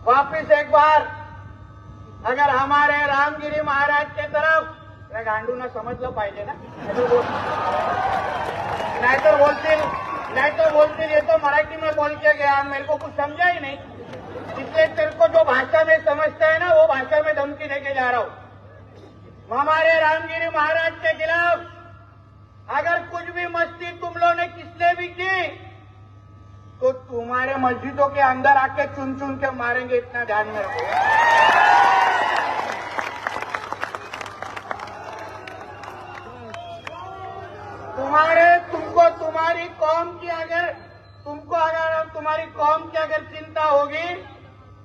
वापिस एक बार अगर हमारे रामगिरी महाराज के तरफ गांडू ने समझलं पाहिजे ना, नाहीतर बोलतील ये तो मराठी में बोल के गया, मेरे को कुछ समझा ही नहीं, इसलिए तेरे को जो भाषा में समझता है ना वो भाषा में धमकी देके जा रहा हूं। हमारे रामगिरी महाराज के खिलाफ अगर कुछ भी मस्ती तुम लोगों ने किसने भी की तो तुम्हारे मस्जिदों के अंदर आके चुन चुन के मारेंगे, इतना ध्यान में रखो। तुम्हारी कौम की अगर चिंता होगी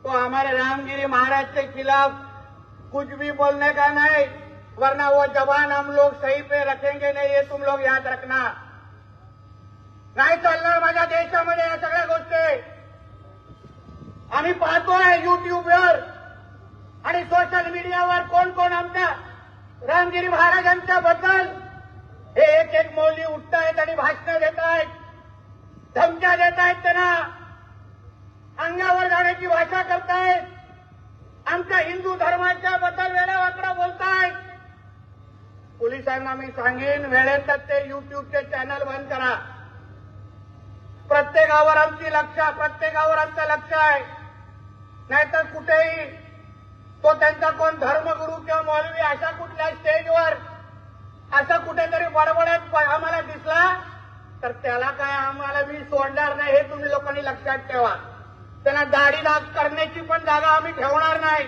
तो हमारे रामगिरी महाराज के खिलाफ कुछ भी बोलने का नहीं, वरना वो जवान हम लोग सही पे रखेंगे नहीं, ये तुम लोग याद रखना। नाही चालणार माझ्या देशामध्ये या सगळ्या गोष्टी आम्ही पाहतोय युट्यूबवर आणि सोशल मीडियावर कोण कोण आमच्या रामगिरी महाराजांच्या बद्दल हे एक एक मौली उठतायत आणि भाषणं देत आहेत, धमक्या देत आहेत, त्यांना अंगावर जाण्याची भाषा करतायत, आमच्या हिंदू धर्माच्या बद्दल वेडावाकडा बोलतायत। पोलिसांना मी सांगेन वेळेतच ते युट्यूबचे चॅनल बंद करा। प्रत्येकावर आमचं लक्ष आहे, नाहीतर कुठेही तो त्यांचा कोण धर्मगुरू किंवा मौलवी अशा कुठल्या स्टेजवर असा कुठेतरी बडबडत आम्हाला दिसला तर त्याला काय आम्हाला मी सोडणार नाही, हे तुम्ही लोकांनी लक्षात ठेवा। त्यांना दाढी दाग करण्याची पण जागा आम्ही ठेवणार नाही,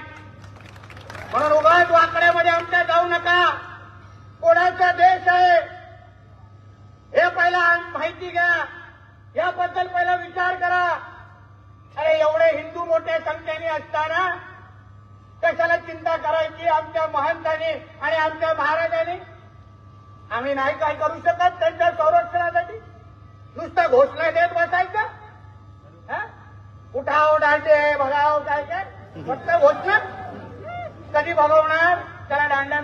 म्हणून उगाच वाकड्यामध्ये आमच्या जाऊ नका। कोणाचा देश आहे हे पहिला माहिती घ्या, याबद्दल पहिला विचार करा। अरे एवढे हिंदू मोठ्या संख्येने असताना कशाला चिंता करायची आमच्या महंतांनी आणि आमच्या महाराजांनी? आम्ही नाही काय करू शकत त्यांच्या संरक्षणासाठी? नुसतं घोषणा देत बसायचं? उठाव डांडे भगाव काय काय फक्त घोषणा? कधी भगवणार त्याला दांडा?